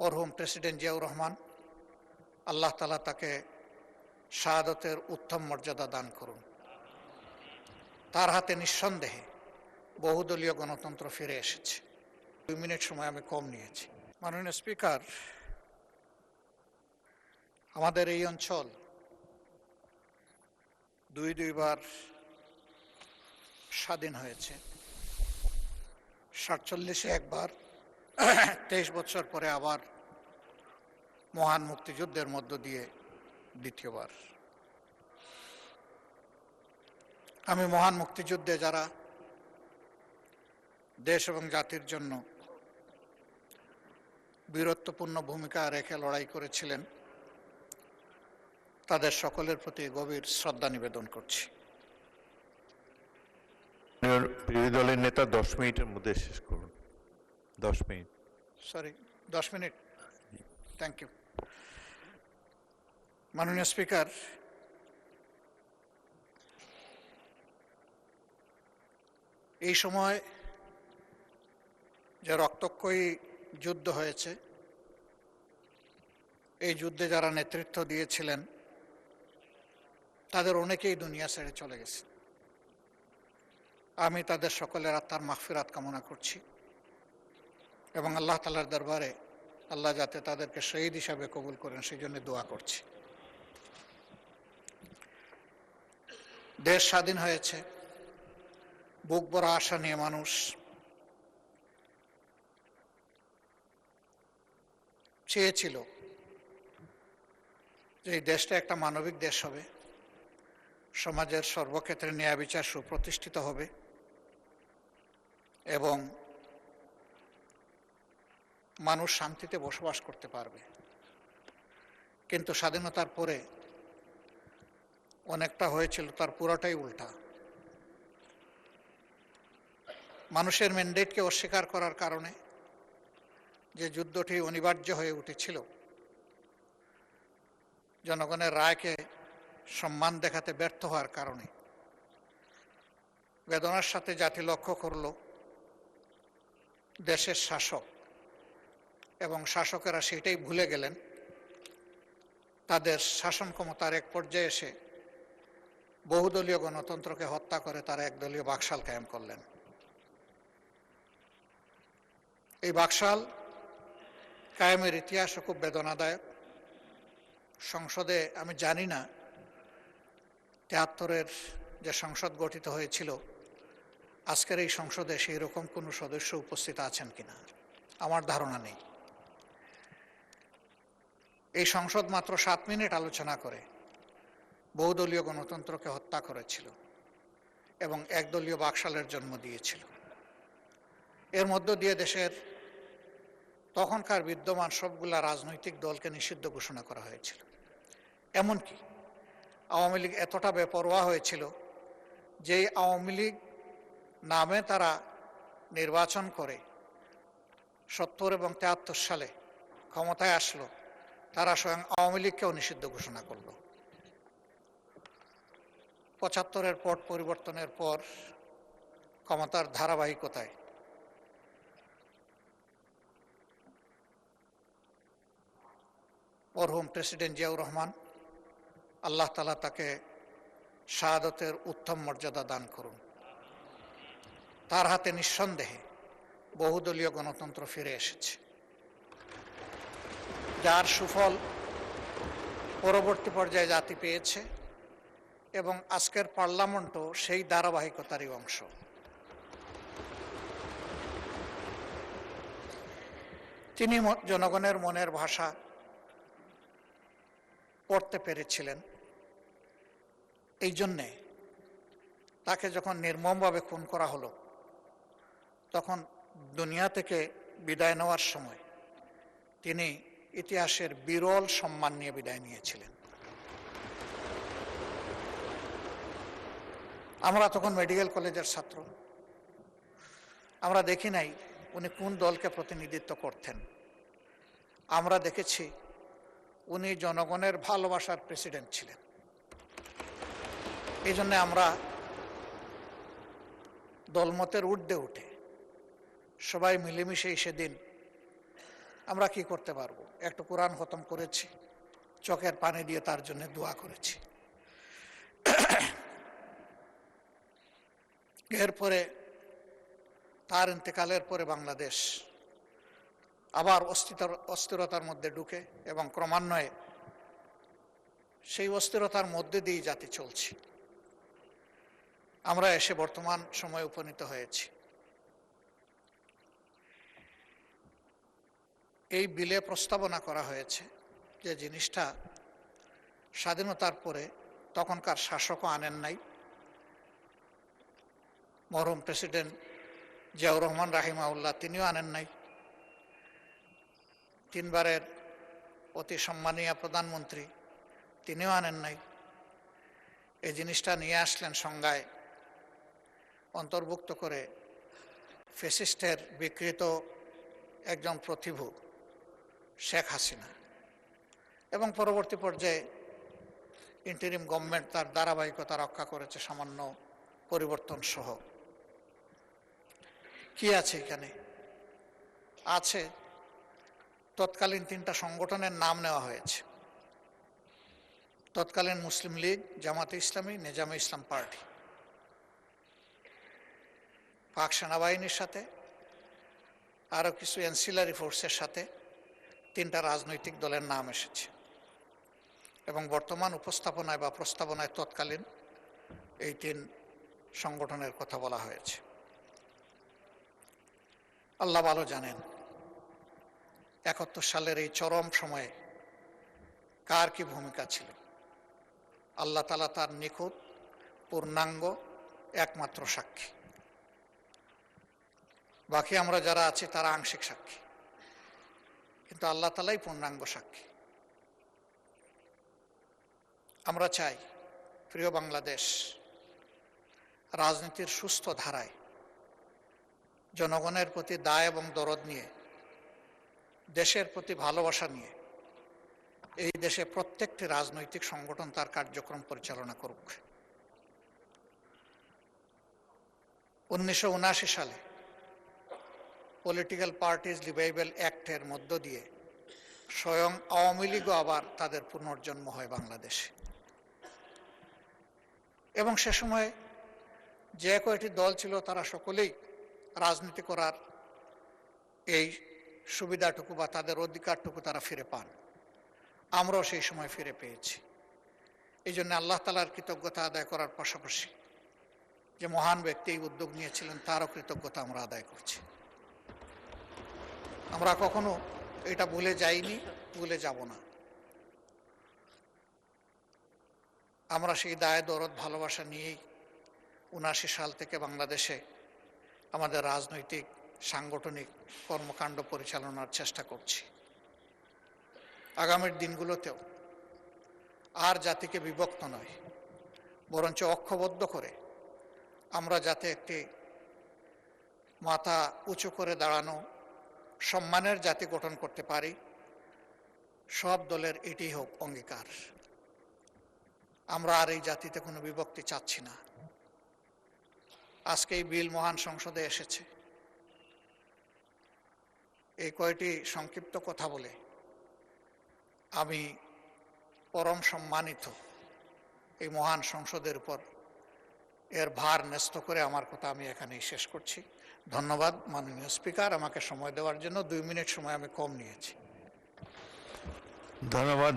মরহুম প্রেসিডেন্ট জিয়াউর রহমান, আল্লাহ তাআলা তাকে শাহাদতের উত্তম মর্যাদা দান করুন। তার হাতে নিঃসন্দেহে বহুদলীয় গণতন্ত্র ফিরে এসেছে। 2 মিনিট সময় আমি কম নিয়েছি। মাননীয় স্পিকার, আমাদের এই অঞ্চল দুইবার স্বাধীন হয়েছে। 47-এ একবার, 23 বছর পরে আবার মহান মুক্তিযুদ্ধের মধ্য দিয়ে দ্বিতীয়বার। আমি মহান মুক্তিযুদ্ধে যারা দেশ এবং জাতির জন্য বীরত্বপূর্ণ ভূমিকা রেখে লড়াই করেছিলেন, তাদের সকলের প্রতি গভীর শ্রদ্ধা নিবেদন করছি। বিরোধী দলের নেতা 10 মিনিটের মধ্যে শেষ করুন। 10 মিনিট। সরি, 10 মিনিট। Thank you. মাননীয় স্পিকার, এই সময় যে রক্তক্ষয়ী যুদ্ধ হয়েছে, এই যুদ্ধে যারা নেতৃত্ব দিয়েছিলেন তাদের অনেকেই দুনিয়া ছেড়ে চলে গেছে। আমি তাদের সকলের আত্মার মাগফিরাত কামনা করছি এবং আল্লাহ তাআলার দরবারে আল্লাহ যাতে তাদেরকে শহীদ হিসাবে কবুল করেন সেই জন্য দোয়া করছি। দেশ স্বাধীন হয়েছে, বুক ভরা আশা নিয়ে মানুষ চেয়েছিল যে এই দেশটা একটা মানবিক দেশ হবে, সমাজের সর্বক্ষেত্রে ন্যায় বিচার সুপ্রতিষ্ঠিত হবে এবং মানুষ শান্তিতে বসবাস করতে পারবে। কিন্তু স্বাধীনতার পরে অনেকটা হয়েছিল তার পুরোটাই উল্টা। মানুষের ম্যান্ডেটকে অস্বীকার করার কারণে যে যুদ্ধটি অনিবার্য হয়ে উঠেছিল, জনগণের রায়কে সম্মান দেখাতে ব্যর্থ হওয়ার কারণে বেদনার সাথে জাতি লক্ষ্য করল দেশের শাসক এবং শাসকেরা সেটাই ভুলে গেলেন। তাদের শাসন ক্ষমতার এক পর্যায়ে এসে বহুদলীয় গণতন্ত্রকে হত্যা করে তারা একদলীয় বাকশাল কায়েম করলেন। এই বাকশাল কায়েমের ইতিহাসও খুব বেদনাদায়ক। সংসদে আমি জানি না 73-এর যে সংসদ গঠিত হয়েছিল, আজকের এই সংসদে সেই রকম কোনো সদস্য উপস্থিত আছেন কিনা আমার ধারণা নেই। এই সংসদ মাত্র 7 মিনিট আলোচনা করে বহুদলীয় গণতন্ত্রকে হত্যা করেছিল এবং একদলীয় বাকশালের জন্ম দিয়েছিল। এর মধ্য দিয়ে দেশের তখনকার বিদ্যমান সবগুলা রাজনৈতিক দলকে নিষিদ্ধ ঘোষণা করা হয়েছিল। এমনকি আওয়ামী লীগ এতটা বেপরোয়া হয়েছিল যে আওয়ামী লীগ নামে তারা নির্বাচন করে 70 এবং 73 সালে ক্ষমতায় আসলো, তারা স্বয়ং আওয়ামী লীগকেও নিষিদ্ধ ঘোষণা করল। 75-এর পট পরিবর্তনের পর ক্ষমতার ধারাবাহিকতায় মরহুম প্রেসিডেন্ট জিয়াউর রহমান, আল্লাহ তাআলা তাকে শাহাদতের উত্তম মর্যাদা দান করুন। তার হাতে নিঃসন্দেহে বহুদলীয় গণতন্ত্র ফিরে এসেছে, যার সুফল পরবর্তী পর্যায়ে জাতি পেয়েছে এবং আজকের পার্লামেন্টও সেই ধারাবাহিকতারই অংশ। তিনি জনগণের মনের ভাষা পড়তে পেরেছিলেন। এই জন্যে তাকে যখন নির্মমভাবে খুন করা হলো, তখন দুনিয়া থেকে বিদায় নেওয়ার সময় তিনি ইতিহাসের বিরল সম্মান নিয়ে বিদায় নিয়েছিলেন। আমরা তখন মেডিকেল কলেজের ছাত্র, আমরা দেখি নাই উনি কোন দলকে প্রতিনিধিত্ব করতেন। আমরা দেখেছি উনি জনগণের ভালোবাসার প্রেসিডেন্ট ছিলেন। এই জন্য আমরা দলমতের ঊর্ধ্বে উঠে সবাই মিলেমিশেই সেদিন আমরা কি করতে পারবো? একটু কোরআন খতম করেছি, চোখের পানি দিয়ে তার জন্য দোয়া করেছি। এরপরে তার ইন্তেকালের পরে বাংলাদেশ আবার অস্থিরতার মধ্যে ঢুকে এবং ক্রমান্বয়ে সেই অস্থিরতার মধ্যে দিয়ে জাতি চলছে। আমরা এসে বর্তমান সময়ে উপনীত হয়েছি। এই বিলে প্রস্তাবনা করা হয়েছে যে জিনিসটা স্বাধীনতার পরে তখনকার শাসকও আনেন নাই, মরহুম প্রেসিডেন্ট জিয়াউর রহমান রাহিমাউল্লাহ তিনিও আনেন নাই, তিনবারের অতি সম্মানীয় প্রধানমন্ত্রী তিনিও আনেন নাই। এই জিনিসটা নিয়ে আসলেন সংজ্ঞায় অন্তর্ভুক্ত করে ফ্যাসিস্টের বিকৃত একজন প্রতিভু শেখ হাসিনা, এবং পরবর্তী পর্যায়ে ইন্টারিম গভর্নমেন্ট তার ধারাবাহিকতা রক্ষা করেছে সামান্য পরিবর্তন সহ। কি আছে এখানে? আছে তৎকালীন তিনটা সংগঠনের নাম নেওয়া হয়েছে: তৎকালীন মুসলিম লীগ, জামাতে ইসলামী, নিজামে ইসলাম পার্টি। পাক সেনাবাহিনীর সাথে আরও কিছু অ্যান্সিলারি ফোর্সের সাথে তিনটা রাজনৈতিক দলের নাম এসেছে, এবং বর্তমান উপস্থাপনায় বা প্রস্তাবনায় তৎকালীন এই তিন সংগঠনের কথা বলা হয়েছে। আল্লাহ ভালো জানেন 71 সালের এই চরম সময়ে কার কি ভূমিকা ছিল। আল্লাহ তাআলা তার নিখুঁত পূর্ণাঙ্গ একমাত্র সাক্ষী, বাকি আমরা যারা আছি তারা আংশিক সাক্ষী, কিন্তু আল্লাহ তাআলাই পূর্ণাঙ্গ সাক্ষী। আমরা চাই প্রিয় বাংলাদেশ রাজনীতির সুস্থ ধারায় জনগণের প্রতি দায় এবং দরদ নিয়ে, দেশের প্রতি ভালোবাসা নিয়ে এই দেশে প্রত্যেকটি রাজনৈতিক সংগঠন তার কার্যক্রম পরিচালনা করুক। 1979 সালে পলিটিক্যাল পার্টিজ রিভাইভাল অ্যাক্টের মধ্য দিয়ে স্বয়ং আওয়ামী লীগও আবার তাদের পুনর্জন্ম হয় বাংলাদেশে, এবং সে সময় যে কয়টি দল ছিল তারা সকলেই রাজনীতি করার এই সুবিধাটুকু বা তাদের অধিকারটুকু তারা ফিরে পান। আমরাও সেই সময় ফিরে পেয়েছি। এই জন্য আল্লাহ তাআলার কৃতজ্ঞতা আদায় করার পাশাপাশি যে মহান ব্যক্তি এই উদ্যোগ নিয়েছিলেন তারও কৃতজ্ঞতা আমরা আদায় করছি। আমরা কখনো এটা ভুলে যাইনি, ভুলে যাব না। আমরা সেই দায় দরদ ভালোবাসা নিয়েই 79 সাল থেকে বাংলাদেশে আমাদের রাজনৈতিক সাংগঠনিক কর্মকাণ্ড পরিচালনার চেষ্টা করছি। আগামীর দিনগুলোতেও আর জাতিকে বিভক্ত নয়, বরঞ্চ ঐক্যবদ্ধ করে আমরা যাতে একটি মাথা উঁচু করে দাঁড়ানো সম্মানের জাতি গঠন করতে পারি, সব দলের এটি হোক অঙ্গীকার। আমরা আর এই জাতিতে কোনো বিভক্তি চাচ্ছি না। আজকে এই বিল মহান সংসদে এসেছে। এই কয়টি সংক্ষিপ্ত কথা বলে আমি পরম সম্মানিত এই মহান সংসদের উপর এর ভার ন্যস্ত করে আমার কথা আমি এখানেই শেষ করছি। ধন্যবাদ মাননীয় স্পিকার, আমাকে সময় দেওয়ার জন্য। 2 মিনিট সময় আমি কম নিয়েছি। ধন্যবাদ।